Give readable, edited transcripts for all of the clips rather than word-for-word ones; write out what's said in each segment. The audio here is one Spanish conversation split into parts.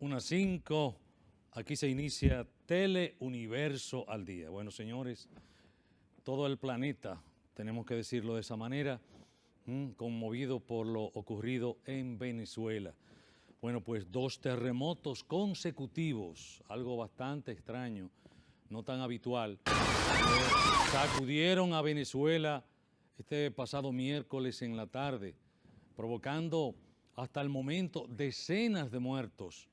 1:05, aquí se inicia Teleuniverso al día. Bueno, señores, todo el planeta, tenemos que decirlo de esa manera, conmovido por lo ocurrido en Venezuela. Bueno, pues 2 terremotos consecutivos, algo bastante extraño, no tan habitual, sacudieron a Venezuela este pasado miércoles en la tarde, provocando hasta el momento decenas de muertos,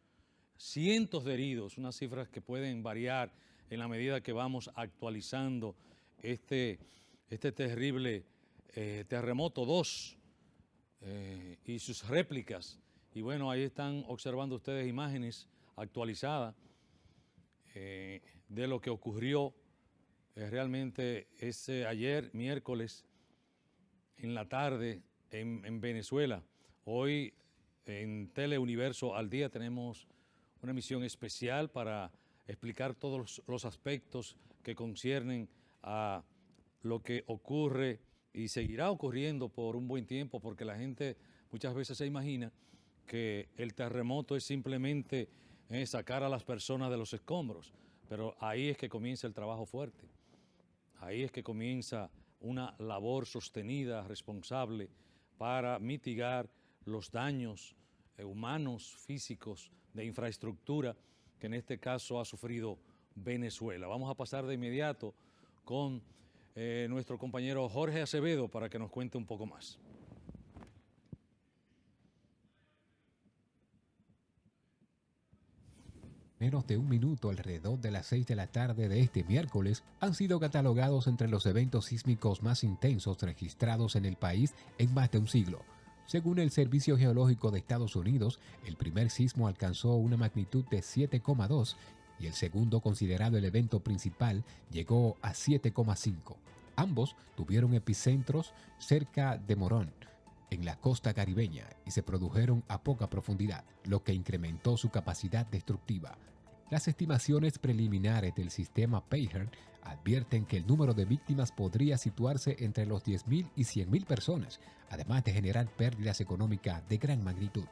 cientos de heridos, unas cifras que pueden variar en la medida que vamos actualizando este terrible terremoto 2 y sus réplicas. Y bueno, ahí están observando ustedes imágenes actualizadas de lo que ocurrió realmente ese ayer, miércoles, en la tarde en Venezuela. Hoy en Teleuniverso al día tenemos una emisión especial para explicar todos los aspectos que conciernen a lo que ocurre y seguirá ocurriendo por un buen tiempo, porque la gente muchas veces se imagina que el terremoto es simplemente sacar a las personas de los escombros, pero ahí es que comienza el trabajo fuerte, ahí es que comienza una labor sostenida, responsable, para mitigar los daños humanos, físicos, de infraestructura que en este caso ha sufrido Venezuela. Vamos a pasar de inmediato con nuestro compañero Jorge Acevedo para que nos cuente un poco más. Menos de un minuto alrededor de las 6 de la tarde de este miércoles han sido catalogados entre los eventos sísmicos más intensos registrados en el país en más de un siglo. Según el Servicio Geológico de Estados Unidos, el primer sismo alcanzó una magnitud de 7,2 y el segundo, considerado el evento principal, llegó a 7,5. Ambos tuvieron epicentros cerca de Morón, en la costa caribeña, y se produjeron a poca profundidad, lo que incrementó su capacidad destructiva. Las estimaciones preliminares del sistema Pager advierten que el número de víctimas podría situarse entre los 10.000 y 100.000 personas, además de generar pérdidas económicas de gran magnitud.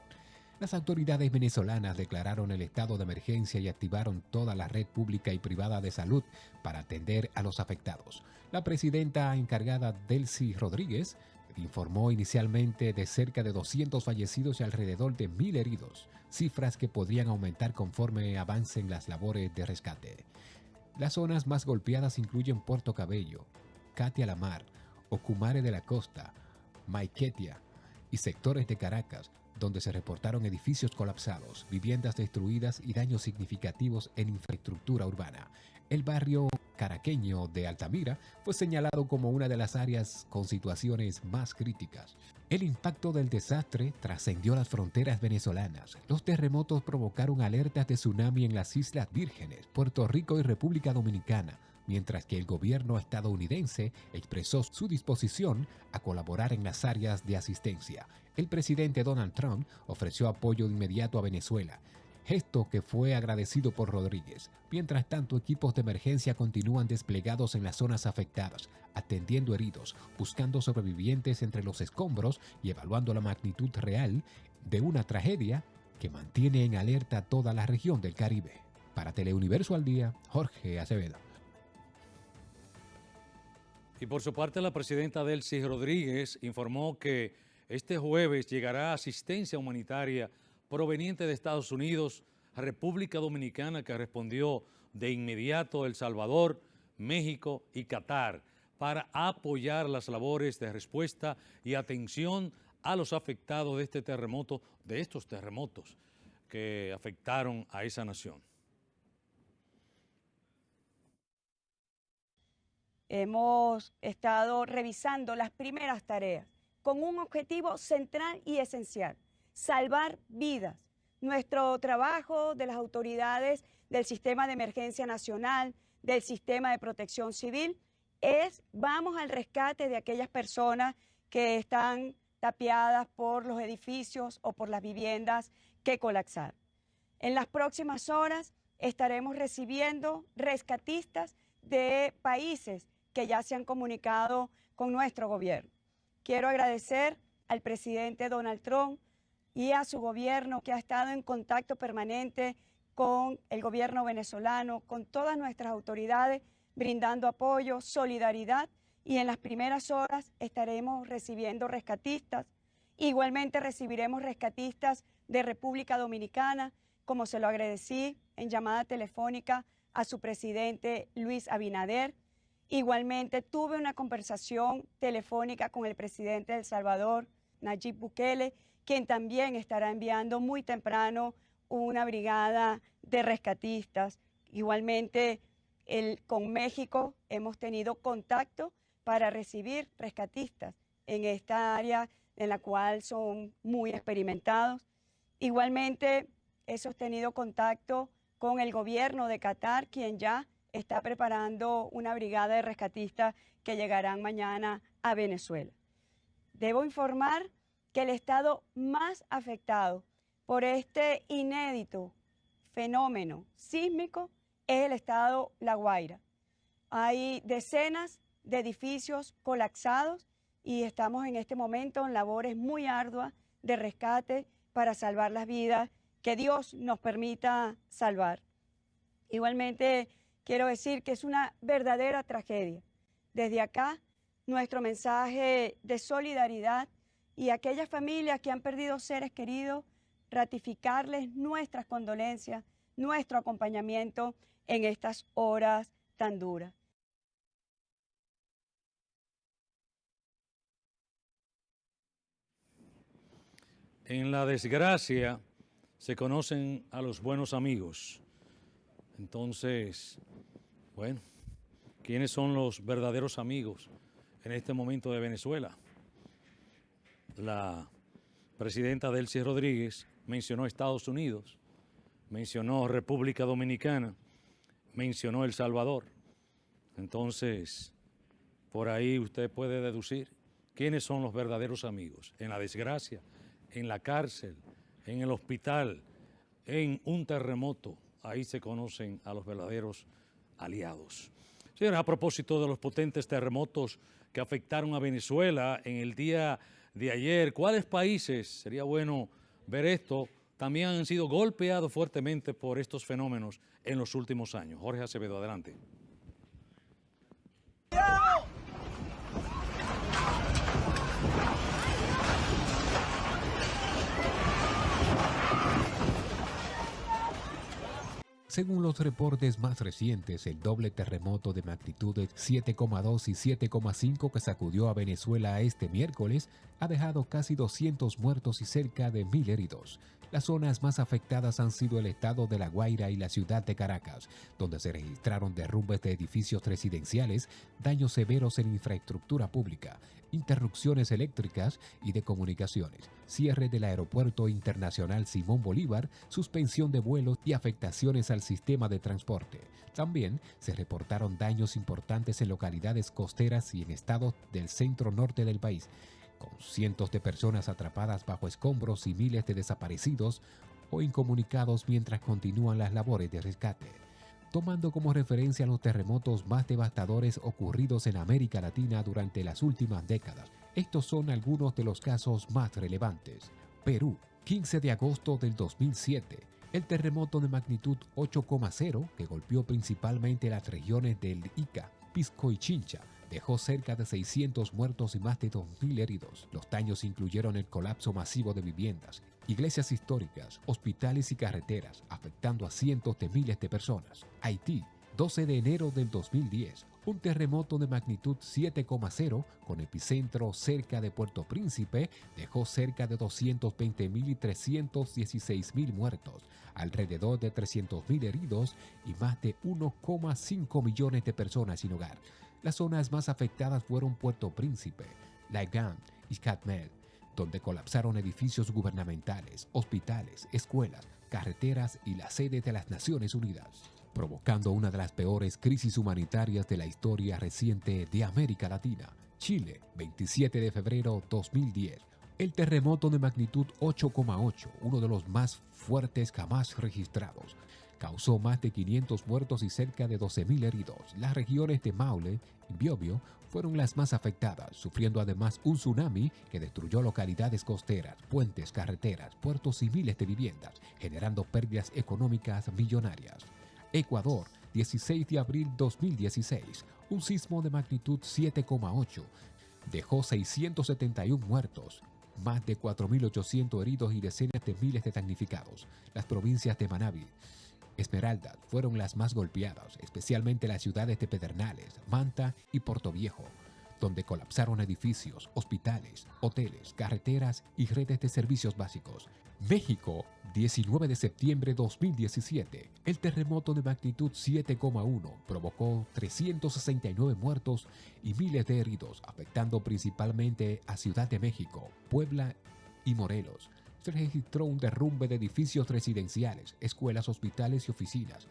Las autoridades venezolanas declararon el estado de emergencia y activaron toda la red pública y privada de salud para atender a los afectados. La presidenta encargada, Delcy Rodríguez, informó inicialmente de cerca de 200 fallecidos y alrededor de 1.000 heridos, cifras que podrían aumentar conforme avancen las labores de rescate. Las zonas más golpeadas incluyen Puerto Cabello, Catia la Mar, Ocumare de la Costa, Maiquetía y sectores de Caracas, donde se reportaron edificios colapsados, viviendas destruidas y daños significativos en infraestructura urbana. El barrio caraqueño de Altamira fue señalado como una de las áreas con situaciones más críticas. El impacto del desastre trascendió las fronteras venezolanas. Los terremotos provocaron alertas de tsunami en las Islas Vírgenes, Puerto Rico y República Dominicana, mientras que el gobierno estadounidense expresó su disposición a colaborar en las áreas de asistencia. El presidente Donald Trump ofreció apoyo de inmediato a Venezuela, gesto que fue agradecido por Rodríguez. Mientras tanto, equipos de emergencia continúan desplegados en las zonas afectadas, atendiendo heridos, buscando sobrevivientes entre los escombros y evaluando la magnitud real de una tragedia que mantiene en alerta a toda la región del Caribe. Para Teleuniverso al Día, Jorge Acevedo. Y por su parte, la presidenta Delcy Rodríguez informó que este jueves llegará asistencia humanitaria proveniente de Estados Unidos, República Dominicana, que respondió de inmediato, El Salvador, México y Qatar, para apoyar las labores de respuesta y atención a los afectados de este terremoto, de estos terremotos que afectaron a esa nación. Hemos estado revisando las primeras tareas con un objetivo central y esencial: salvar vidas. Nuestro trabajo de las autoridades del Sistema de Emergencia Nacional, del Sistema de Protección Civil, vamos al rescate de aquellas personas que están tapiadas por los edificios o por las viviendas que colapsaron. En las próximas horas estaremos recibiendo rescatistas de países que ya se han comunicado con nuestro gobierno. Quiero agradecer al presidente Donald Trump y a su gobierno, que ha estado en contacto permanente con el gobierno venezolano, con todas nuestras autoridades, brindando apoyo, solidaridad, y en las primeras horas estaremos recibiendo rescatistas. Igualmente recibiremos rescatistas de República Dominicana, como se lo agradecí en llamada telefónica a su presidente Luis Abinader. Igualmente tuve una conversación telefónica con el presidente de El Salvador, Nayib Bukele, quien también estará enviando muy temprano una brigada de rescatistas. Igualmente con México hemos tenido contacto para recibir rescatistas en esta área en la cual son muy experimentados. Igualmente he sostenido contacto con el gobierno de Qatar, quien ya está preparando una brigada de rescatistas que llegarán mañana a Venezuela. Debo informar que el estado más afectado por este inédito fenómeno sísmico es el estado La Guaira. Hay decenas de edificios colapsados y estamos en este momento en labores muy arduas de rescate para salvar las vidas que Dios nos permita salvar. Igualmente quiero decir que es una verdadera tragedia. Desde acá, nuestro mensaje de solidaridad y a aquellas familias que han perdido seres queridos, ratificarles nuestras condolencias, nuestro acompañamiento en estas horas tan duras. En la desgracia se conocen a los buenos amigos. Entonces, bueno, ¿quiénes son los verdaderos amigos en este momento de Venezuela? La presidenta Delcy Rodríguez mencionó Estados Unidos, mencionó República Dominicana, mencionó El Salvador. Entonces, por ahí usted puede deducir quiénes son los verdaderos amigos. En la desgracia, en la cárcel, en el hospital, en un terremoto, ahí se conocen a los verdaderos aliados. Señora, a propósito de los potentes terremotos que afectaron a Venezuela en el día de ayer, ¿cuáles países, sería bueno ver esto, también han sido golpeados fuertemente por estos fenómenos en los últimos años? Jorge Acevedo, adelante. Según los reportes más recientes, el doble terremoto de magnitudes 7,2 y 7,5 que sacudió a Venezuela este miércoles ha dejado casi 200 muertos y cerca de 1.000 heridos. Las zonas más afectadas han sido el estado de La Guaira y la ciudad de Caracas, donde se registraron derrumbes de edificios residenciales, daños severos en infraestructura pública, interrupciones eléctricas y de comunicaciones, cierre del Aeropuerto Internacional Simón Bolívar, suspensión de vuelos y afectaciones al sistema de transporte. También se reportaron daños importantes en localidades costeras y en estados del centro norte del país, con cientos de personas atrapadas bajo escombros y miles de desaparecidos o incomunicados mientras continúan las labores de rescate. Tomando como referencia los terremotos más devastadores ocurridos en América Latina durante las últimas décadas, estos son algunos de los casos más relevantes. Perú, 15 de agosto del 2007. El terremoto de magnitud 8,0 que golpeó principalmente las regiones del Ica, Pisco y Chincha, dejó cerca de 600 muertos y más de 2.000 heridos. Los daños incluyeron el colapso masivo de viviendas, iglesias históricas, hospitales y carreteras, afectando a cientos de miles de personas. Haití, 12 de enero del 2010. Un terremoto de magnitud 7,0 con epicentro cerca de Puerto Príncipe dejó cerca de 220.000 y 316.000 muertos, alrededor de 300.000 heridos y más de 1,5 millones de personas sin hogar. Las zonas más afectadas fueron Puerto Príncipe, Laigán y Jacmel, donde colapsaron edificios gubernamentales, hospitales, escuelas, carreteras y la sede de las Naciones Unidas, provocando una de las peores crisis humanitarias de la historia reciente de América Latina. Chile, 27 de febrero 2010. El terremoto de magnitud 8,8, uno de los más fuertes jamás registrados, causó más de 500 muertos y cerca de 12.000 heridos. Las regiones de Maule y Biobío fueron las más afectadas, sufriendo además un tsunami que destruyó localidades costeras, puentes, carreteras, puertos y miles de viviendas, generando pérdidas económicas millonarias. Ecuador, 16 de abril 2016, un sismo de magnitud 7,8 dejó 671 muertos, más de 4.800 heridos y decenas de miles de damnificados. Las provincias de Manabí, Esmeraldas fueron las más golpeadas, especialmente las ciudades de Pedernales, Manta y Portoviejo, donde colapsaron edificios, hospitales, hoteles, carreteras y redes de servicios básicos. México, 19 de septiembre de 2017. El terremoto de magnitud 7,1 provocó 369 muertos y miles de heridos, afectando principalmente a Ciudad de México, Puebla y Morelos. Se registró un derrumbe de edificios residenciales, escuelas, hospitales y oficinas,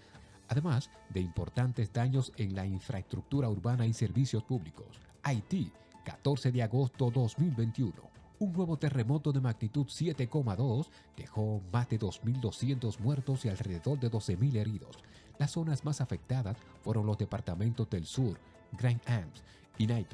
además de importantes daños en la infraestructura urbana y servicios públicos. Haití, 14 de agosto 2021. Un nuevo terremoto de magnitud 7,2 dejó más de 2.200 muertos y alrededor de 12.000 heridos. Las zonas más afectadas fueron los departamentos del sur, Grand-Anse y Naip,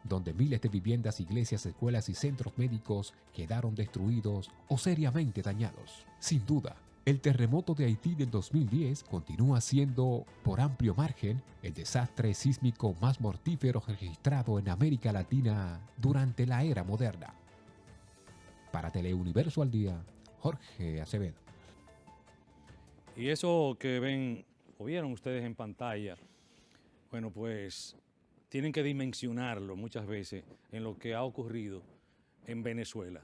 donde miles de viviendas, iglesias, escuelas y centros médicos quedaron destruidos o seriamente dañados. Sin duda, el terremoto de Haití del 2010 continúa siendo, por amplio margen, el desastre sísmico más mortífero registrado en América Latina durante la era moderna. Para Teleuniverso al Día, Jorge Acevedo. Y eso que ven o vieron ustedes en pantalla, bueno, pues tienen que dimensionarlo muchas veces en lo que ha ocurrido en Venezuela.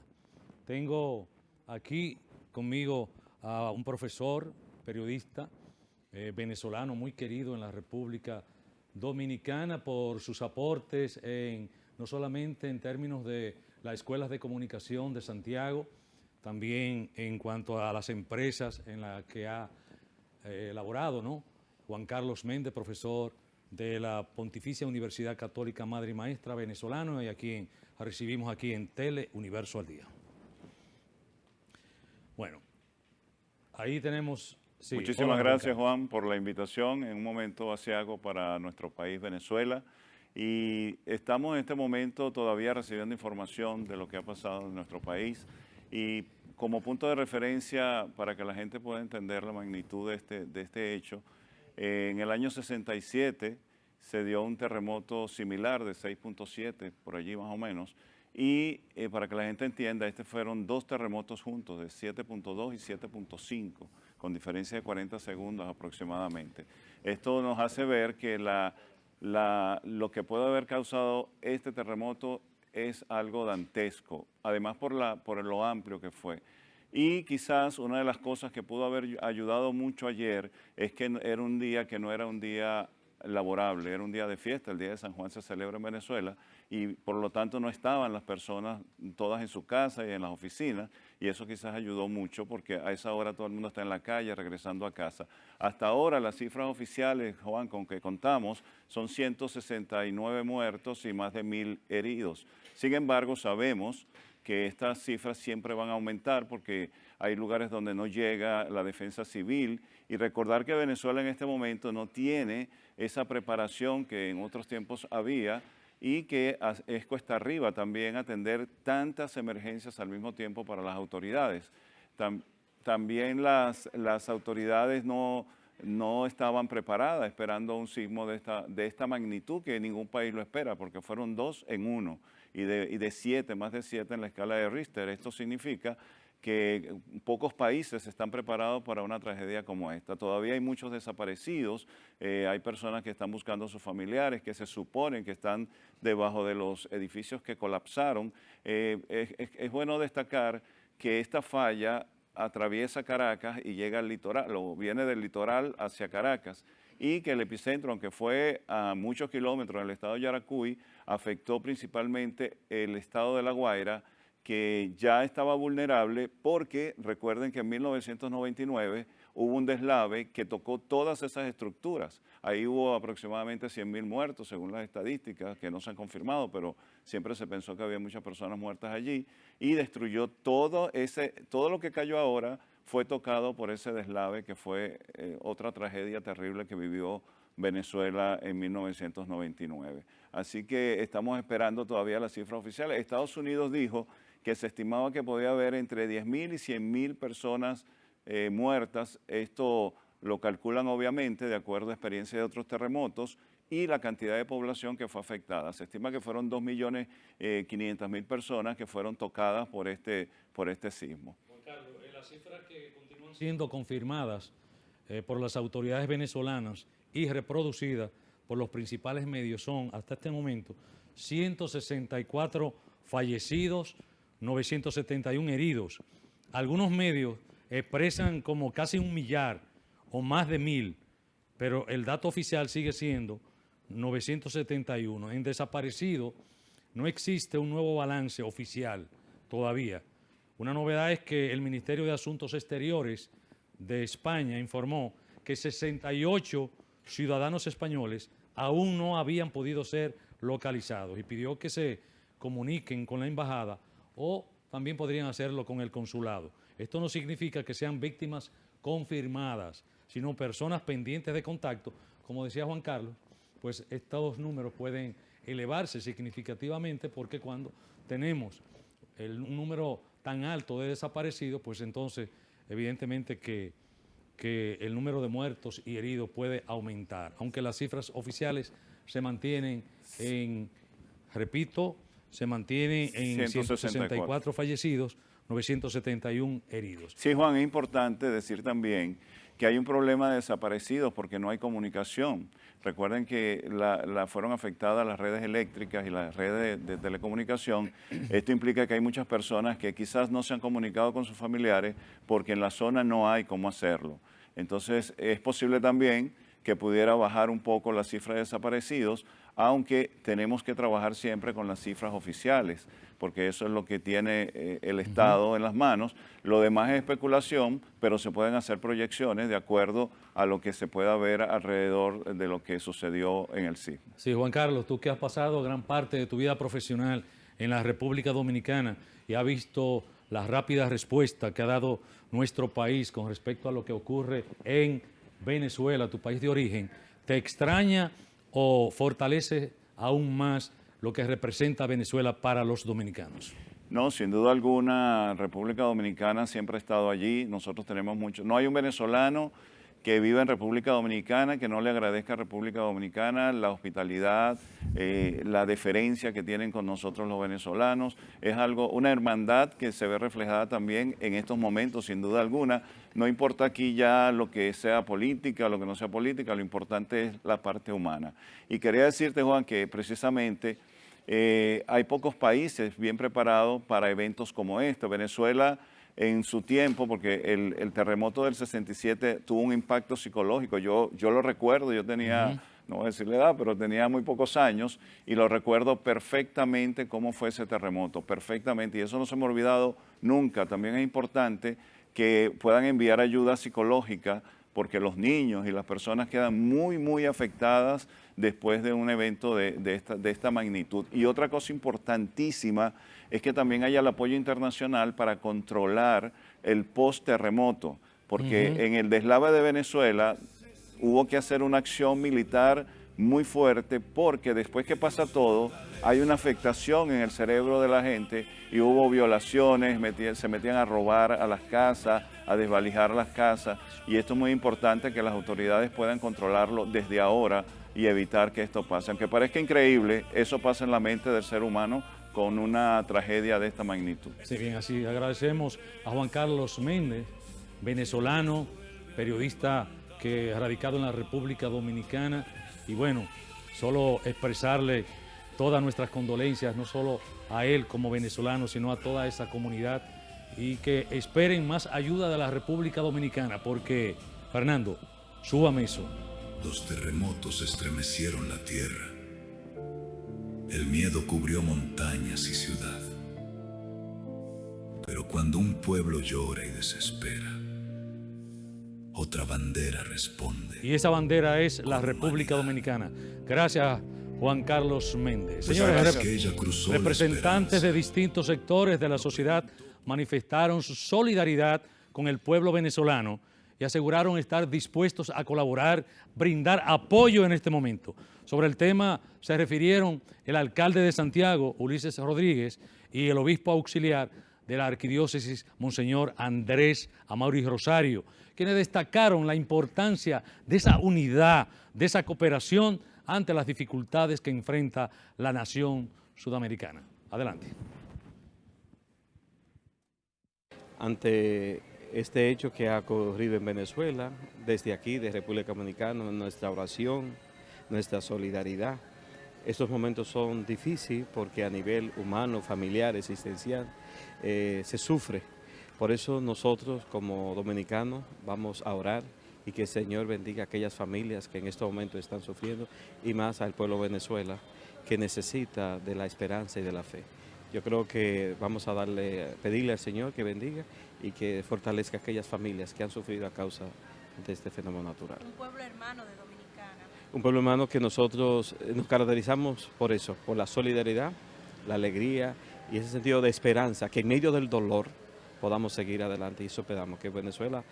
Tengo aquí conmigo a un profesor, periodista venezolano muy querido en la República Dominicana por sus aportes no solamente en términos de las escuelas de comunicación de Santiago, también en cuanto a las empresas en las que ha elaborado, ¿no? Juan Carlos Méndez, profesor de la Pontificia Universidad Católica Madre y Maestra venezolano, y a quien recibimos aquí en Teleuniverso al Día. Bueno, ahí tenemos... Sí, muchísimas gracias, Juan, por la invitación en un momento aciago para nuestro país, Venezuela. Y estamos en este momento todavía recibiendo información de lo que ha pasado en nuestro país. Y como punto de referencia para que la gente pueda entender la magnitud de este hecho, en el año 67 se dio un terremoto similar de 6.7, por allí más o menos. Y para que la gente entienda, fueron dos terremotos juntos de 7.2 y 7.5, con diferencia de 40 segundos aproximadamente. Esto nos hace ver que lo que puede haber causado este terremoto es algo dantesco, además por lo amplio que fue. Y quizás una de las cosas que pudo haber ayudado mucho ayer es que era un día que no era un día laborable, era un día de fiesta. El Día de San Juan se celebra en Venezuela y por lo tanto no estaban las personas todas en su casa y en las oficinas, y eso quizás ayudó mucho porque a esa hora todo el mundo está en la calle regresando a casa. Hasta ahora las cifras oficiales, Juan, con que contamos son 169 muertos y más de 1.000 heridos. Sin embargo, sabemos que estas cifras siempre van a aumentar porque hay lugares donde no llega la defensa civil, y recordar que Venezuela en este momento no tiene esa preparación que en otros tiempos había, y que es cuesta arriba también atender tantas emergencias al mismo tiempo para las autoridades. También las autoridades no estaban preparadas esperando un sismo de esta magnitud, que ningún país lo espera, porque fueron 2 en 1 y de 7, más de 7 en la escala de Richter. Esto significa que pocos países están preparados para una tragedia como esta. Todavía hay muchos desaparecidos, hay personas que están buscando a sus familiares, que se suponen que están debajo de los edificios que colapsaron. Es bueno destacar que esta falla atraviesa Caracas y llega al litoral, o viene del litoral hacia Caracas, y que el epicentro, aunque fue a muchos kilómetros en el estado de Yaracuy, afectó principalmente el estado de La Guaira, que ya estaba vulnerable porque recuerden que en 1999 hubo un deslave que tocó todas esas estructuras. Ahí hubo aproximadamente 100.000 muertos, según las estadísticas, que no se han confirmado, pero siempre se pensó que había muchas personas muertas allí, y destruyó todo lo que cayó ahora. fue tocado por ese deslave que fue otra tragedia terrible que vivió Venezuela en 1999. Así que estamos esperando todavía las cifras oficiales. Estados Unidos dijo que se estimaba que podía haber entre 10.000 y 100.000 personas muertas. Esto lo calculan obviamente de acuerdo a experiencia de otros terremotos y la cantidad de población que fue afectada. Se estima que fueron 2.500.000 personas que fueron tocadas por este sismo. Juan Carlos, las cifras que continúan siendo confirmadas por las autoridades venezolanas y reproducidas por los principales medios son, hasta este momento, 164 fallecidos, 971 heridos. Algunos medios expresan como casi 1 millar o más de 1.000, pero el dato oficial sigue siendo 971. En desaparecido no existe un nuevo balance oficial todavía. Una novedad es que el Ministerio de Asuntos Exteriores de España informó que 68 ciudadanos españoles aún no habían podido ser localizados y pidió que se comuniquen con la embajada o también podrían hacerlo con el consulado. Esto no significa que sean víctimas confirmadas, sino personas pendientes de contacto. Como decía Juan Carlos, pues estos números pueden elevarse significativamente porque cuando tenemos un número tan alto de desaparecidos, pues entonces evidentemente que el número de muertos y heridos puede aumentar, aunque las cifras oficiales se mantienen se mantienen en 164 fallecidos, 971 heridos. Sí, Juan, es importante decir también que hay un problema de desaparecidos porque no hay comunicación. Recuerden que fueron afectadas las redes eléctricas y las redes de telecomunicación. Esto implica que hay muchas personas que quizás no se han comunicado con sus familiares porque en la zona no hay cómo hacerlo. Entonces, es posible también que pudiera bajar un poco la cifra de desaparecidos, aunque tenemos que trabajar siempre con las cifras oficiales, porque eso es lo que tiene el Estado en las manos. Lo demás es especulación, pero se pueden hacer proyecciones de acuerdo a lo que se pueda ver alrededor de lo que sucedió en el sismo. Sí, Juan Carlos, tú que has pasado gran parte de tu vida profesional en la República Dominicana y has visto la rápida respuesta que ha dado nuestro país con respecto a lo que ocurre en Venezuela, tu país de origen, ¿te extraña o fortalece aún más lo que representa Venezuela para los dominicanos? No, sin duda alguna, República Dominicana siempre ha estado allí. Nosotros tenemos mucho. No hay un venezolano que viva en República Dominicana que no le agradezca a República Dominicana la hospitalidad, la deferencia que tienen con nosotros los venezolanos. Es algo, una hermandad que se ve reflejada también en estos momentos, sin duda alguna. No importa aquí ya lo que sea política, lo que no sea política, lo importante es la parte humana. Y quería decirte, Juan, que precisamente hay pocos países bien preparados para eventos como este. Venezuela, en su tiempo, porque el terremoto del 67 tuvo un impacto psicológico. Yo lo recuerdo, yo tenía, no voy a decir la edad, pero tenía muy pocos años y lo recuerdo perfectamente cómo fue ese terremoto, perfectamente. Y eso no se me ha olvidado nunca. También es importante que puedan enviar ayuda psicológica porque los niños y las personas quedan muy, muy afectadas después de un evento de esta magnitud. Y otra cosa importantísima es que también haya el apoyo internacional para controlar el post-terremoto, porque en el deslave de Venezuela hubo que hacer una acción militar muy fuerte porque después que pasa todo, hay una afectación en el cerebro de la gente y hubo violaciones, se metían a robar a las casas, a desvalijar las casas, y esto es muy importante que las autoridades puedan controlarlo desde ahora y evitar que esto pase. Aunque parezca increíble, eso pasa en la mente del ser humano con una tragedia de esta magnitud. Sí, bien, así agradecemos a Juan Carlos Méndez, venezolano, periodista que ha radicado en la República Dominicana, y bueno, solo expresarle todas nuestras condolencias, no solo a él como venezolano, sino a toda esa comunidad, y que esperen más ayuda de la República Dominicana, porque, Fernando, súbame eso. Los terremotos estremecieron la tierra. El miedo cubrió montañas y ciudad. Pero cuando un pueblo llora y desespera, otra bandera responde. Y esa bandera es la República Dominicana. Gracias, Juan Carlos Méndez. Señores, representantes de distintos sectores de la sociedad manifestaron su solidaridad con el pueblo venezolano y aseguraron estar dispuestos a colaborar, brindar apoyo en este momento. Sobre el tema se refirieron el alcalde de Santiago, Ulises Rodríguez, y el obispo auxiliar de la arquidiócesis, Monseñor Andrés Amaury Rosario, quienes destacaron la importancia de esa unidad, de esa cooperación ante las dificultades que enfrenta la nación sudamericana. Adelante. Ante este hecho que ha ocurrido en Venezuela, desde aquí, de República Dominicana, nuestra oración, nuestra solidaridad. Estos momentos son difíciles porque a nivel humano, familiar, existencial, se sufre. Por eso nosotros como dominicanos vamos a orar y que el Señor bendiga a aquellas familias que en estos momentos están sufriendo y más al pueblo de Venezuela que necesita de la esperanza y de la fe. Yo creo que vamos a pedirle al Señor que bendiga y que fortalezca a aquellas familias que han sufrido a causa de este fenómeno natural. Un pueblo hermano de Dominicana. Un pueblo hermano que nosotros nos caracterizamos por eso, por la solidaridad, la alegría y ese sentido de esperanza, que en medio del dolor podamos seguir adelante y eso pedamos que Venezuela,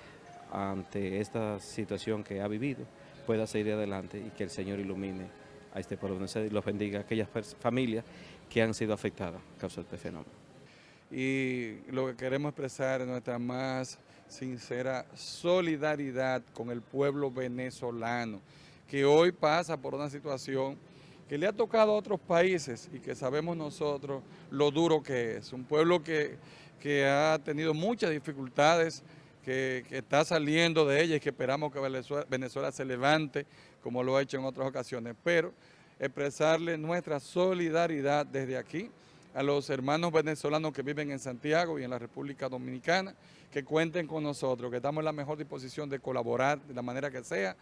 ante esta situación que ha vivido, pueda seguir adelante y que el Señor ilumine a este pueblo y los bendiga a aquellas familias que han sido afectadas a causa de este fenómeno. Y lo que queremos expresar es nuestra más sincera solidaridad con el pueblo venezolano, que hoy pasa por una situación que le ha tocado a otros países y que sabemos nosotros lo duro que es. Un pueblo que ha tenido muchas dificultades, que está saliendo de ella y que esperamos que Venezuela se levante como lo ha hecho en otras ocasiones, pero expresarle nuestra solidaridad desde aquí a los hermanos venezolanos que viven en Santiago y en la República Dominicana, que cuenten con nosotros, que estamos en la mejor disposición de colaborar de la manera que sea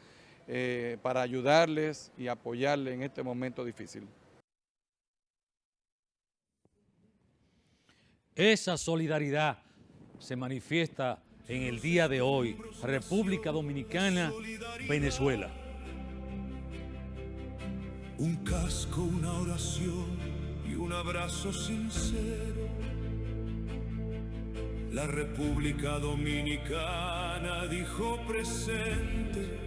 para ayudarles y apoyarles en este momento difícil. Esa solidaridad se manifiesta en el día de hoy, República Dominicana, Venezuela. Un casco, una oración y un abrazo sincero. La República Dominicana dijo presente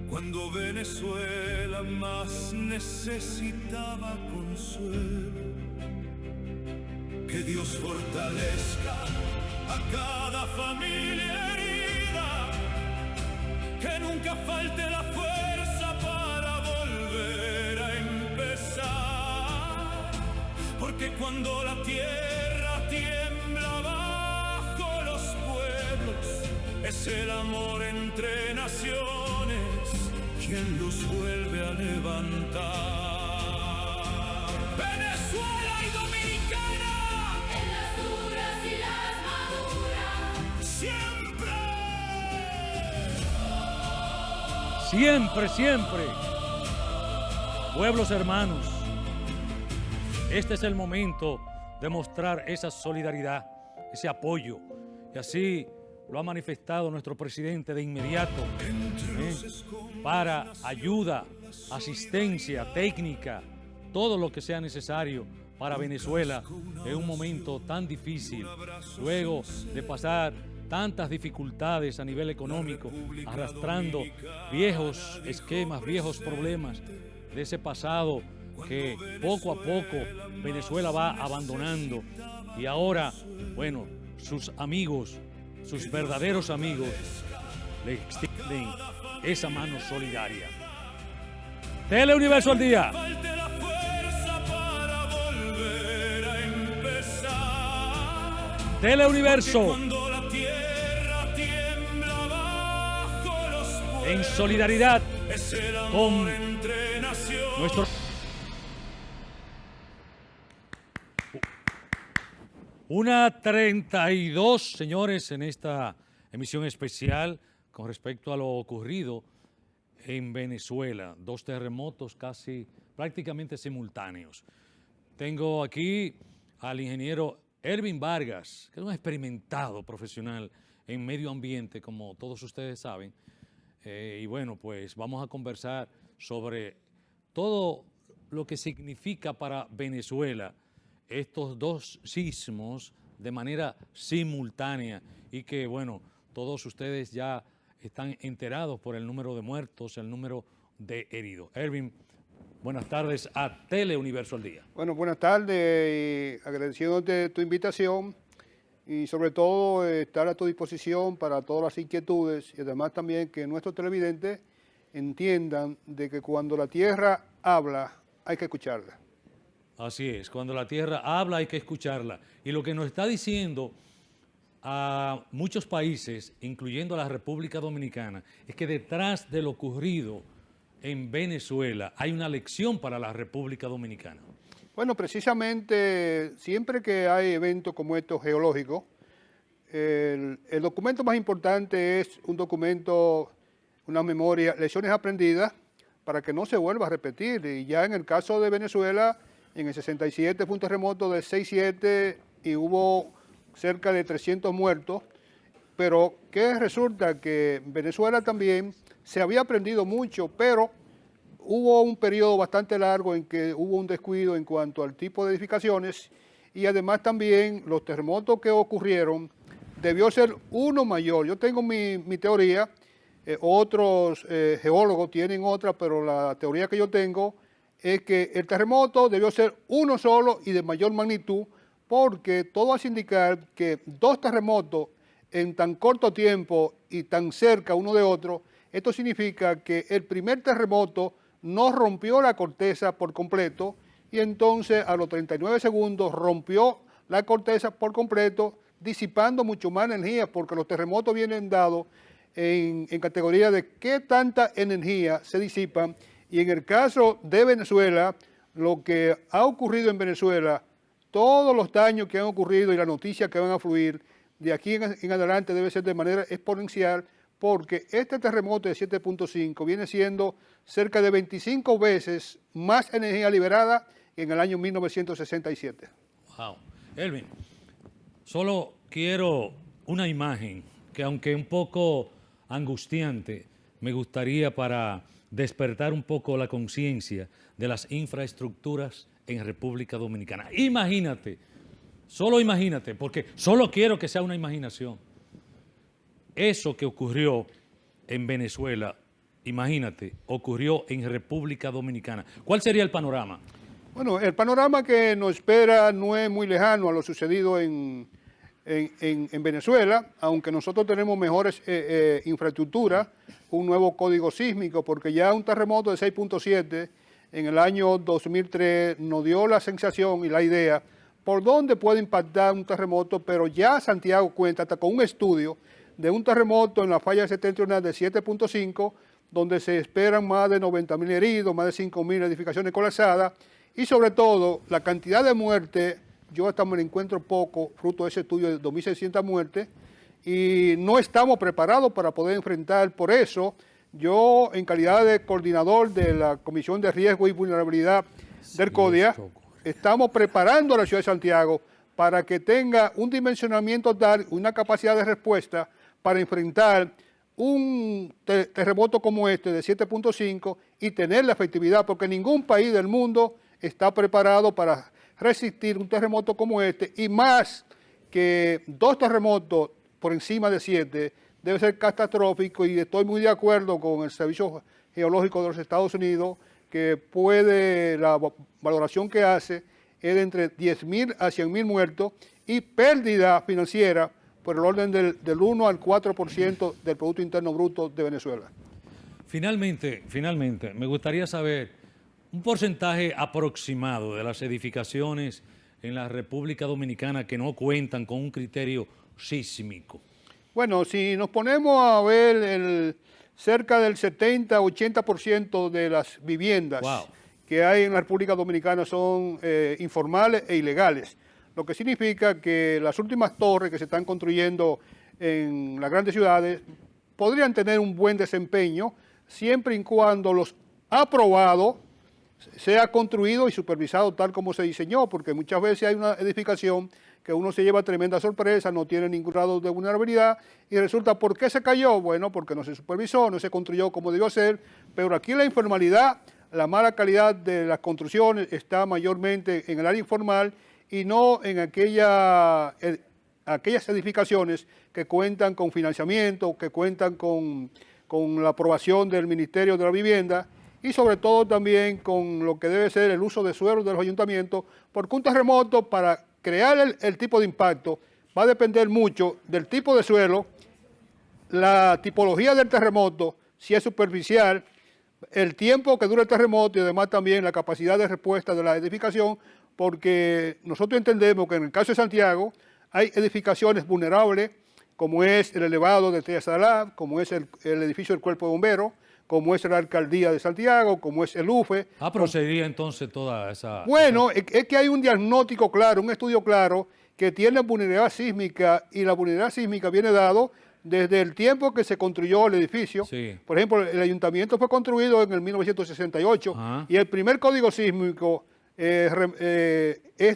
cuando Venezuela más necesitaba consuelo. Que Dios fortalezca a cada familia herida, que nunca falte la fuerza para volver a empezar, porque cuando la tierra tiembla bajo los pueblos, es el amor entre naciones quien los vuelve a levantar. Venezuela y Dominicana, en las duras y las maduras, siempre. Siempre, siempre. Pueblos hermanos, este es el momento de mostrar esa solidaridad, ese apoyo. Y así lo ha manifestado nuestro presidente de inmediato, para ayuda, asistencia técnica, todo lo que sea necesario para Venezuela en un momento tan difícil, luego de pasar tantas dificultades a nivel económico, arrastrando viejos esquemas, viejos problemas de ese pasado que poco a poco Venezuela va abandonando. Y ahora, bueno, sus amigos, sus verdaderos amigos, le extienden esa mano solidaria. Teleuniverso al día. Teleuniverso. En solidaridad con nuestro... Una 32, señores, en esta emisión especial con respecto a lo ocurrido en Venezuela. 2 terremotos casi prácticamente simultáneos. Tengo aquí al ingeniero Ervin Vargas, que es un experimentado profesional en medio ambiente, como todos ustedes saben. Y bueno, pues vamos a conversar sobre todo lo que significa para Venezuela estos 2 sismos de manera simultánea y que, bueno, todos ustedes ya están enterados por el número de muertos, el número de heridos. Erwin, buenas tardes a Teleuniverso al Día. Bueno, buenas tardes, agradeciéndote tu invitación y sobre todo estar a tu disposición para todas las inquietudes y además también que nuestros televidentes entiendan de que cuando la tierra habla hay que escucharla. Así es, cuando la tierra habla hay que escucharla. Y lo que nos está diciendo a muchos países, incluyendo a la República Dominicana, es que detrás de lo ocurrido en Venezuela hay una lección para la República Dominicana. Bueno, precisamente siempre que hay eventos como estos geológicos, el documento más importante es un documento, una memoria, lecciones aprendidas para que no se vuelva a repetir. Y ya en el caso de Venezuela, en el 67 fue un terremoto de 6,7 y hubo cerca de 300 muertos, pero que resulta que Venezuela también se había aprendido mucho, pero hubo un periodo bastante largo en que hubo un descuido en cuanto al tipo de edificaciones y además también los terremotos que ocurrieron debió ser uno mayor. Yo tengo mi teoría, otros geólogos tienen otra, pero la teoría que yo tengo es que el terremoto debió ser uno solo y de mayor magnitud, porque todo hace indicar que dos terremotos en tan corto tiempo y tan cerca uno de otro, esto significa que el primer terremoto no rompió la corteza por completo y entonces a los 39 segundos rompió la corteza por completo, disipando mucho más energía, porque los terremotos vienen dados en categoría de qué tanta energía se disipan. Y en el caso de Venezuela, lo que ha ocurrido en Venezuela, todos los daños que han ocurrido y las noticias que van a fluir de aquí en adelante debe ser de manera exponencial, porque este terremoto de 7.5 viene siendo cerca de 25 veces más energía liberada que en el año 1967. Wow. Erwin, solo quiero una imagen que, aunque un poco angustiante, me gustaría para despertar un poco la conciencia de las infraestructuras en República Dominicana. Imagínate, solo imagínate, porque solo quiero que sea una imaginación. Eso que ocurrió en Venezuela, imagínate, ocurrió en República Dominicana. ¿Cuál sería el panorama? Bueno, el panorama que nos espera no es muy lejano a lo sucedido en Venezuela, aunque nosotros tenemos mejores infraestructuras, un nuevo código sísmico, porque ya un terremoto de 6.7 en el año 2003 nos dio la sensación y la idea por dónde puede impactar un terremoto, pero ya Santiago cuenta hasta con un estudio de un terremoto en la falla septentrional de 7.5, donde se esperan más de 90.000 heridos, más de 5.000 edificaciones colapsadas, y sobre todo la cantidad de muertes, yo hasta me la encuentro poco, fruto de ese estudio de 2.600 muertes, y no estamos preparados para poder enfrentar. Por eso, yo en calidad de coordinador de la Comisión de Riesgo y Vulnerabilidad del CODIA, estamos preparando a la ciudad de Santiago para que tenga un dimensionamiento tal, una capacidad de respuesta para enfrentar un terremoto como este de 7.5 y tener la efectividad, porque ningún país del mundo está preparado para resistir un terremoto como este, y más que dos terremotos por encima de 7 debe ser catastrófico, y estoy muy de acuerdo con el Servicio Geológico de los Estados Unidos, que la valoración que hace es de entre 10.000 a 100.000 muertos y pérdida financiera por el orden del 1 al 4% del Producto Interno Bruto de Venezuela. Finalmente, me gustaría saber un porcentaje aproximado de las edificaciones en la República Dominicana que no cuentan con un criterio sísmico. Bueno, si nos ponemos a ver cerca del 70-80% de las viviendas que hay en la República Dominicana son informales e ilegales, lo que significa que las últimas torres que se están construyendo en las grandes ciudades podrían tener un buen desempeño siempre y cuando los aprobados sea construido y supervisado tal como se diseñó, porque muchas veces hay una edificación que uno se lleva tremenda sorpresa, no tiene ningún grado de vulnerabilidad y resulta, ¿por qué se cayó? Bueno, porque no se supervisó, no se construyó como debió ser, pero aquí la informalidad, la mala calidad de las construcciones está mayormente en el área informal y no en aquella aquellas edificaciones que cuentan con financiamiento, que cuentan con la aprobación del Ministerio de la Vivienda y sobre todo también con lo que debe ser el uso de suelo de los ayuntamientos, porque un terremoto, para crear el tipo de impacto, va a depender mucho del tipo de suelo, la tipología del terremoto, si es superficial, el tiempo que dura el terremoto y además también la capacidad de respuesta de la edificación, porque nosotros entendemos que en el caso de Santiago hay edificaciones vulnerables, como es el elevado de Tella Sadalá, como es el edificio del Cuerpo de Bomberos, como es la Alcaldía de Santiago, como es el UFE. ¿Procedería entonces toda esa...? Bueno, es que hay un diagnóstico claro, un estudio claro, que tiene vulnerabilidad sísmica, y la vulnerabilidad sísmica viene dado desde el tiempo que se construyó el edificio. Sí. Por ejemplo, el ayuntamiento fue construido en el 1968 y el primer código sísmico es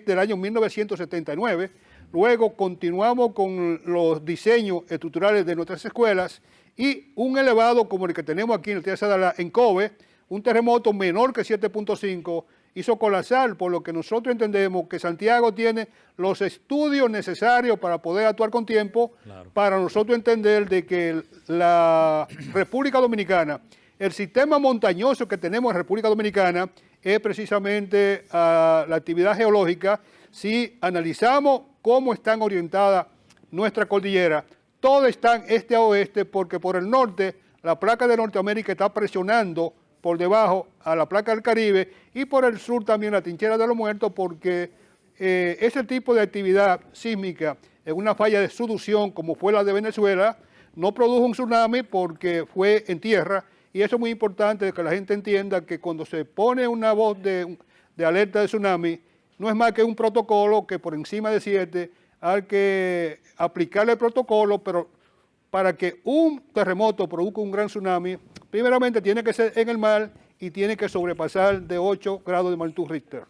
del año 1979. Luego continuamos con los diseños estructurales de nuestras escuelas y un elevado como el que tenemos aquí en el Tella Sadalá, en Kobe, un terremoto menor que 7.5, hizo colapsar, por lo que nosotros entendemos que Santiago tiene los estudios necesarios para poder actuar con tiempo, claro, para nosotros entender de que la República Dominicana, el sistema montañoso que tenemos en República Dominicana es precisamente la actividad geológica. Si analizamos cómo están orientadas nuestras cordilleras, todas están este a oeste, porque por el norte la placa de Norteamérica está presionando por debajo a la placa del Caribe, y por el sur también la trinchera de los muertos, porque ese tipo de actividad sísmica en una falla de subducción como fue la de Venezuela no produjo un tsunami porque fue en tierra, y eso es muy importante que la gente entienda que cuando se pone una voz de alerta de tsunami no es más que un protocolo que por encima de 7 hay que aplicarle el protocolo, pero para que un terremoto produzca un gran tsunami, primeramente tiene que ser en el mar y tiene que sobrepasar de 8 grados de magnitud Richter.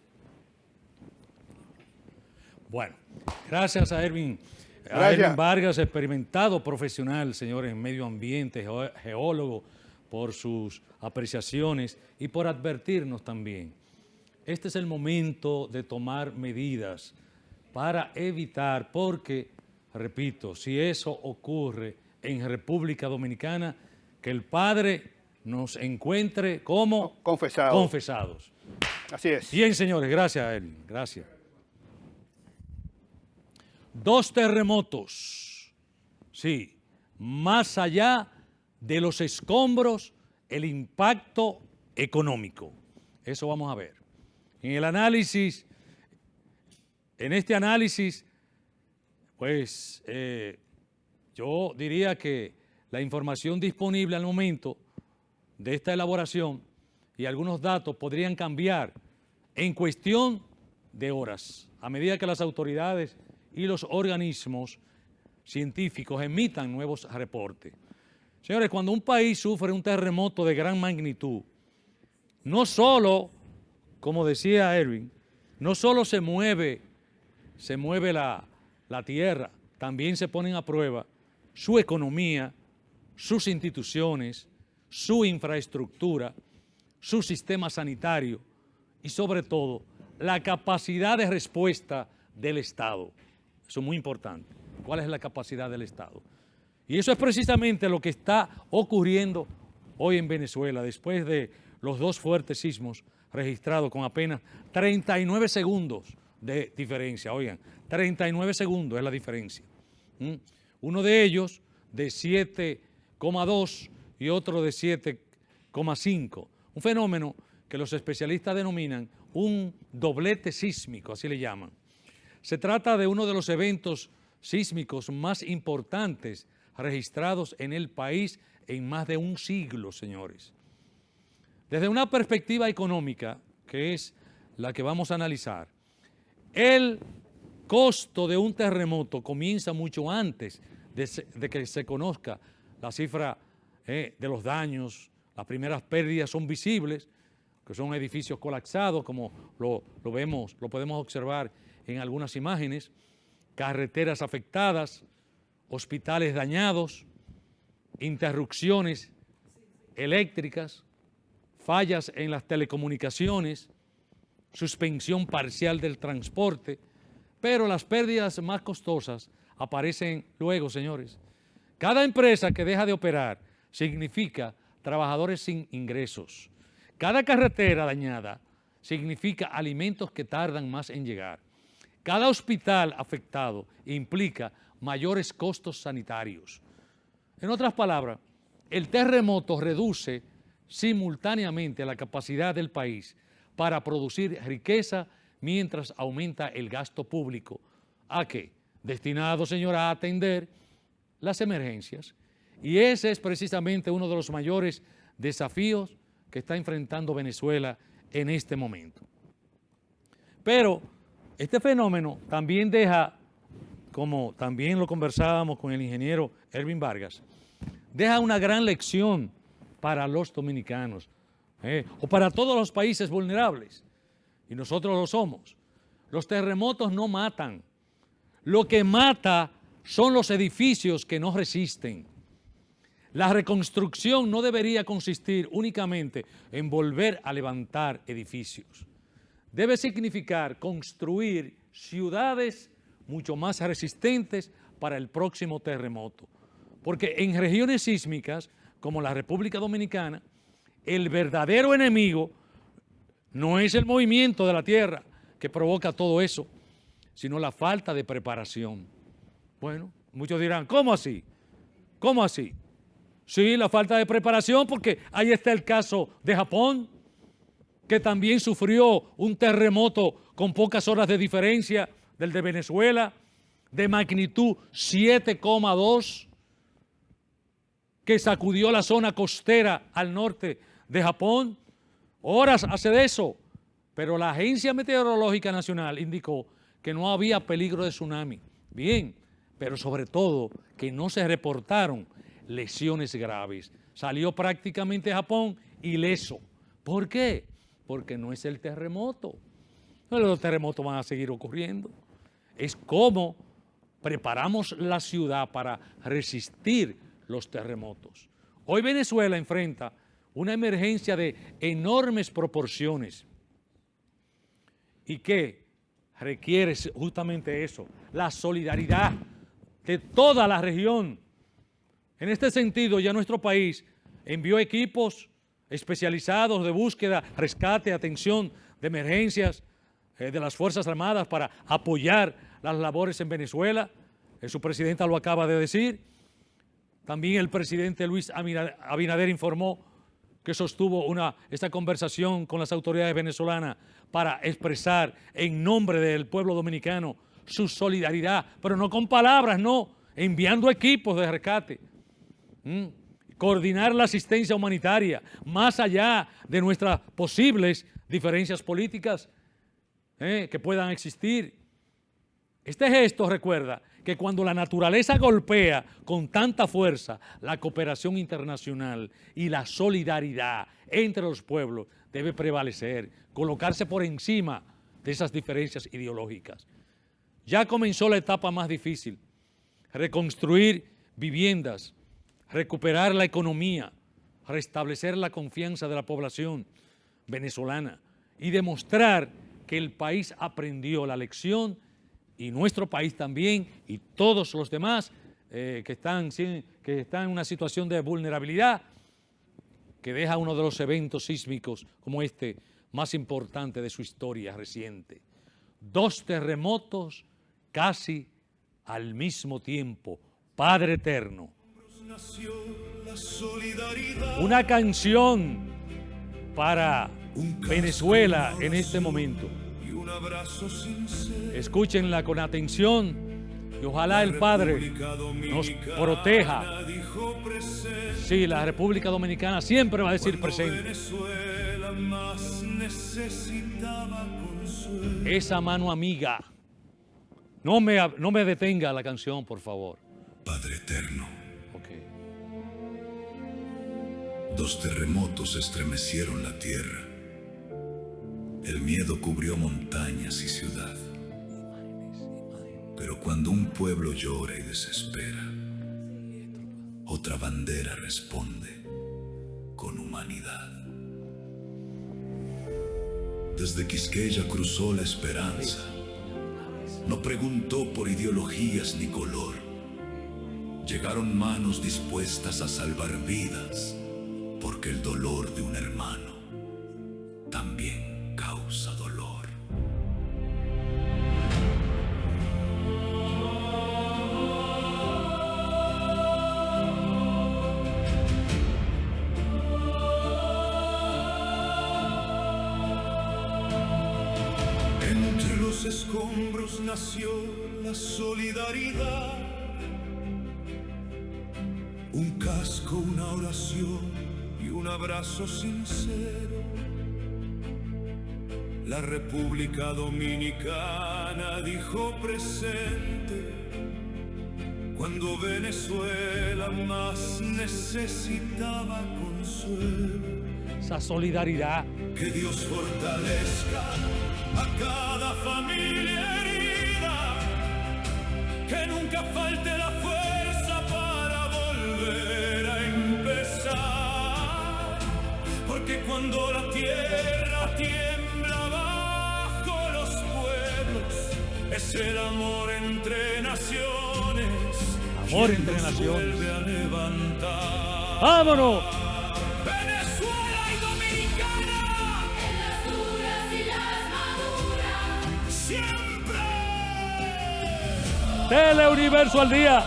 Bueno, gracias a Erwin. A Erwin Vargas, experimentado profesional, señores, en medio ambiente, geólogo, por sus apreciaciones y por advertirnos también. Este es el momento de tomar medidas para evitar, porque, repito, si eso ocurre en República Dominicana, que el Padre nos encuentre como confesados. Así es. Bien, señores, gracias, Erwin, gracias. 2 terremotos, sí, más allá de los escombros, el impacto económico. Eso vamos a ver. En este análisis, pues yo diría que la información disponible al momento de esta elaboración y algunos datos podrían cambiar en cuestión de horas, a medida que las autoridades y los organismos científicos emitan nuevos reportes. Señores, cuando un país sufre un terremoto de gran magnitud, no solo, como decía Erwin, no solo se mueve la tierra, también se ponen a prueba su economía, sus instituciones, su infraestructura, su sistema sanitario y sobre todo la capacidad de respuesta del Estado. Eso es muy importante. ¿Cuál es la capacidad del Estado? Y eso es precisamente lo que está ocurriendo hoy en Venezuela, después de los 2 fuertes sismos registrados con apenas 39 segundos de diferencia. Oigan, 39 segundos es la diferencia. Uno de ellos de 7,2 y otro de 7,5. Un fenómeno que los especialistas denominan un doblete sísmico, así le llaman. Se trata de uno de los eventos sísmicos más importantes registrados en el país en más de un siglo, señores. Desde una perspectiva económica, que es la que vamos a analizar, el costo de un terremoto comienza mucho antes de que se conozca la cifra de los daños. Las primeras pérdidas son visibles, que son edificios colapsados, como lo podemos observar en algunas imágenes, carreteras afectadas, hospitales dañados, interrupciones eléctricas, fallas en las telecomunicaciones, suspensión parcial del transporte, pero las pérdidas más costosas aparecen luego, señores. Cada empresa que deja de operar significa trabajadores sin ingresos. Cada carretera dañada significa alimentos que tardan más en llegar. Cada hospital afectado implica mayores costos sanitarios. En otras palabras, el terremoto reduce simultáneamente la capacidad del país para producir riqueza mientras aumenta el gasto público. ¿A qué? Destinado, señora, a atender las emergencias. Y ese es precisamente uno de los mayores desafíos que está enfrentando Venezuela en este momento. Pero este fenómeno también deja, como también lo conversábamos con el ingeniero Ervin Vargas, deja una gran lección para los dominicanos, o para todos los países vulnerables, y nosotros lo somos. Los terremotos no matan. Lo que mata son los edificios que no resisten. La reconstrucción no debería consistir únicamente en volver a levantar edificios. Debe significar construir ciudades mucho más resistentes para el próximo terremoto. Porque en regiones sísmicas, como la República Dominicana, el verdadero enemigo no es el movimiento de la tierra que provoca todo eso, sino la falta de preparación. Bueno, muchos dirán, ¿cómo así? ¿Cómo así? Sí, la falta de preparación, porque ahí está el caso de Japón, que también sufrió un terremoto con pocas horas de diferencia del de Venezuela, de magnitud 7,2, que sacudió la zona costera al norte de Japón. Horas hace de eso, pero la Agencia Meteorológica Nacional indicó que no había peligro de tsunami. Bien, pero sobre todo que no se reportaron lesiones graves. Salió prácticamente Japón ileso. ¿Por qué? Porque no es el terremoto. Los terremotos van a seguir ocurriendo. Es cómo preparamos la ciudad para resistir los terremotos. Hoy Venezuela enfrenta una emergencia de enormes proporciones y que requiere justamente eso, la solidaridad de toda la región. En este sentido, ya nuestro país envió equipos especializados de búsqueda, rescate, atención de emergencias de las Fuerzas Armadas para apoyar las labores en Venezuela. Su presidenta lo acaba de decir. También el presidente Luis Abinader informó que sostuvo esta conversación con las autoridades venezolanas para expresar en nombre del pueblo dominicano su solidaridad, pero no con palabras, no, enviando equipos de rescate. Coordinar la asistencia humanitaria, más allá de nuestras posibles diferencias políticas que puedan existir. Este gesto recuerda que cuando la naturaleza golpea con tanta fuerza, la cooperación internacional y la solidaridad entre los pueblos debe prevalecer, colocarse por encima de esas diferencias ideológicas. Ya comenzó la etapa más difícil, reconstruir viviendas, recuperar la economía, restablecer la confianza de la población venezolana y demostrar que el país aprendió la lección, y nuestro país también, y todos los demás que están en una situación de vulnerabilidad, que deja uno de los eventos sísmicos como este más importante de su historia reciente. 2 terremotos casi al mismo tiempo. Padre eterno. Una canción para Venezuela en este momento. Escúchenla con atención y ojalá el Padre nos proteja. Sí, la República Dominicana siempre va a decir presente. Esa mano amiga. No me detenga la canción, por favor. Padre eterno. Okay. 2 terremotos estremecieron la tierra. El miedo cubrió montañas y ciudad. Pero cuando un pueblo llora y desespera, otra bandera responde con humanidad. Desde Quisqueya cruzó la esperanza no preguntó por ideologías ni color. Llegaron manos dispuestas a salvar vidas, porque el dolor de un hermano también causa dolor. Entre los escombros nació la solidaridad, un casco, una oración y un abrazo sincero. La República Dominicana dijo presente cuando Venezuela más necesitaba consuelo. Esa solidaridad. Que Dios fortalezca a cada familia herida, que nunca falte la fuerza para volver a empezar, porque cuando la tierra tiembla bajo los pueblos, es el amor entre naciones, amor quien entre nos naciones. vuelve a levantar. ¡Vámonos! Venezuela y Dominicana, en las duras y las maduras, siempre. Teleuniverso al día.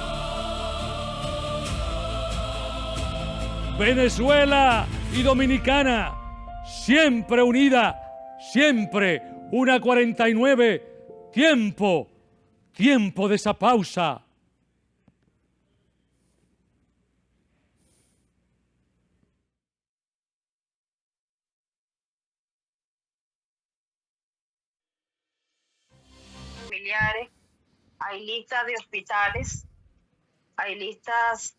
Venezuela y Dominicana, siempre unida, siempre una 49. Tiempo de esa pausa. Familiares, hay listas de hospitales, hay listas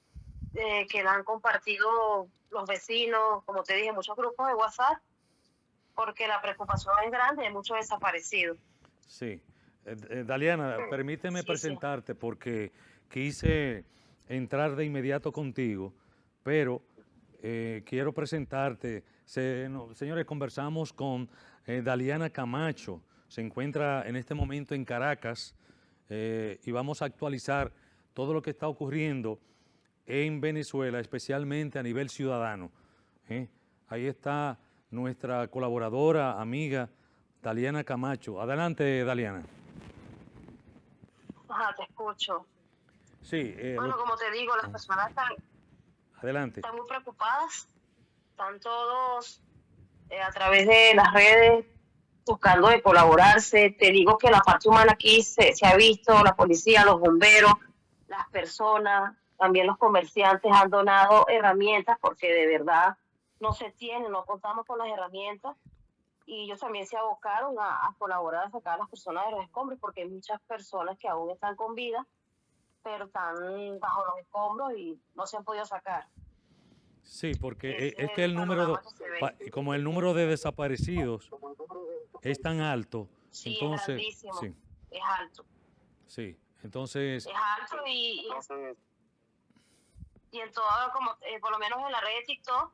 que la han compartido los vecinos, como te dije, muchos grupos de WhatsApp, porque la preocupación es grande, hay muchos desaparecidos. Sí. Daliana, permíteme presentarte porque quise entrar de inmediato contigo, pero quiero presentarte. Señores, conversamos con Daliana Camacho. Se encuentra en este momento en Caracas y vamos a actualizar todo lo que está ocurriendo en Venezuela, especialmente a nivel ciudadano. Ahí está nuestra colaboradora, amiga, Daliana Camacho. Adelante, Daliana. Ajá, te escucho. Sí. Bueno, como te digo, las personas adelante. Están muy preocupadas, están todos a través de las redes buscando de colaborarse. Te digo que la parte humana aquí se ha visto, la policía, los bomberos, las personas, también los comerciantes han donado herramientas porque de verdad no se tienen, no contamos con las herramientas, y ellos también se abocaron a colaborar a sacar a las personas de los escombros, porque hay muchas personas que aún están con vida, pero están bajo los escombros y no se han podido sacar. Sí, porque es que el número, como el número de desaparecidos es tan alto, sí, entonces, es grandísimo, sí, es alto. Sí, entonces... Es alto y en todo, como por lo menos en la red de TikTok,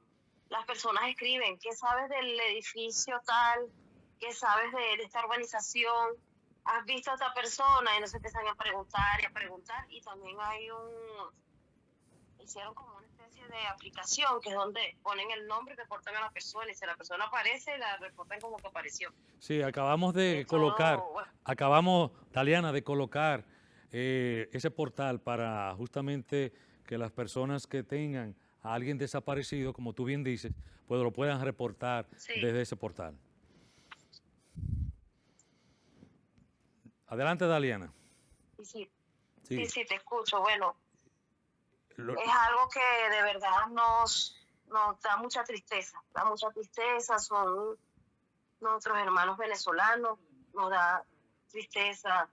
las personas escriben, ¿qué sabes del edificio tal? ¿Qué sabes de esta urbanización? ¿Has visto a otra persona? Y nos empiezan a preguntar, y también hicieron como una especie de aplicación, que es donde ponen el nombre y reportan a la persona, y si la persona aparece, la reportan como que apareció. Sí, acabamos de colocar, Daliana, de colocar ese portal para justamente que las personas que tengan a alguien desaparecido, como tú bien dices, pues lo puedan reportar desde ese portal. Adelante, Daliana. Sí, te escucho. Bueno, es algo que de verdad nos da mucha tristeza. Son nuestros hermanos venezolanos, nos da tristeza.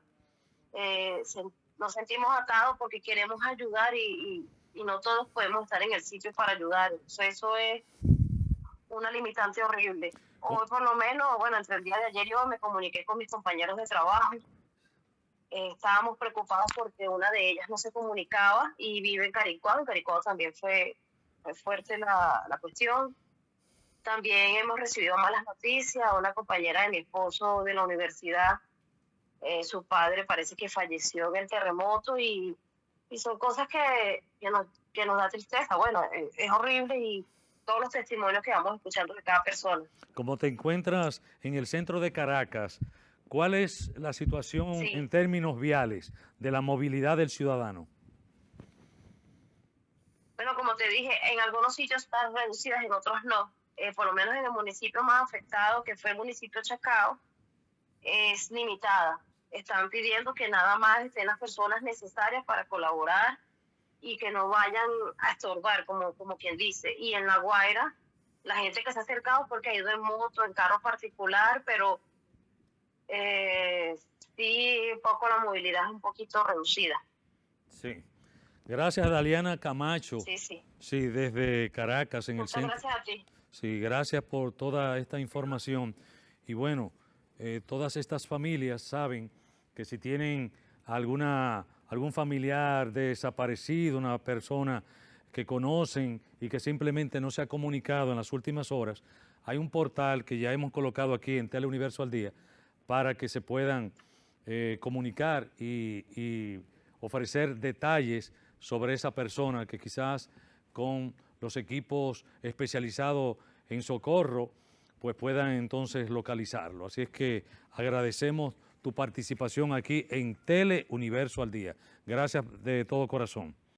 Nos sentimos atados porque queremos ayudar y no todos podemos estar en el sitio para ayudar. Entonces, eso es una limitante horrible. Hoy por lo menos, bueno, entre el día de ayer yo me comuniqué con mis compañeros de trabajo. Estábamos preocupados porque una de ellas no se comunicaba y vive en Caricuado. En Caricuado también fue fuerte la cuestión. También hemos recibido malas noticias. Una compañera de mi esposo de la universidad Su padre parece que falleció en el terremoto y son cosas que nos da tristeza. Bueno, es horrible y todos los testimonios que vamos escuchando de cada persona. Como te encuentras en el centro de Caracas, ¿cuál es la situación en términos viales de la movilidad del ciudadano? Bueno, como te dije, en algunos sitios están reducidas, en otros no. Por lo menos en el municipio más afectado, que fue el municipio de Chacao, es limitada. Están pidiendo que nada más estén las personas necesarias para colaborar y que no vayan a estorbar, como quien dice. Y en La Guaira, la gente que se ha acercado porque ha ido en moto, en carro particular, pero sí, un poco la movilidad es un poquito reducida. Sí. Gracias, Daliana Camacho. Sí, sí. Sí, desde Caracas, en Muchas el centro. gracias a ti. Sí, gracias por toda esta información. Y bueno, todas estas familias saben que si tienen algún familiar desaparecido, una persona que conocen y que simplemente no se ha comunicado en las últimas horas, hay un portal que ya hemos colocado aquí en Teleuniverso al Día para que se puedan comunicar y ofrecer detalles sobre esa persona que quizás con los equipos especializados en socorro pues puedan entonces localizarlo. Así es que agradecemos tu participación aquí en Teleuniverso al Día. Gracias de todo corazón.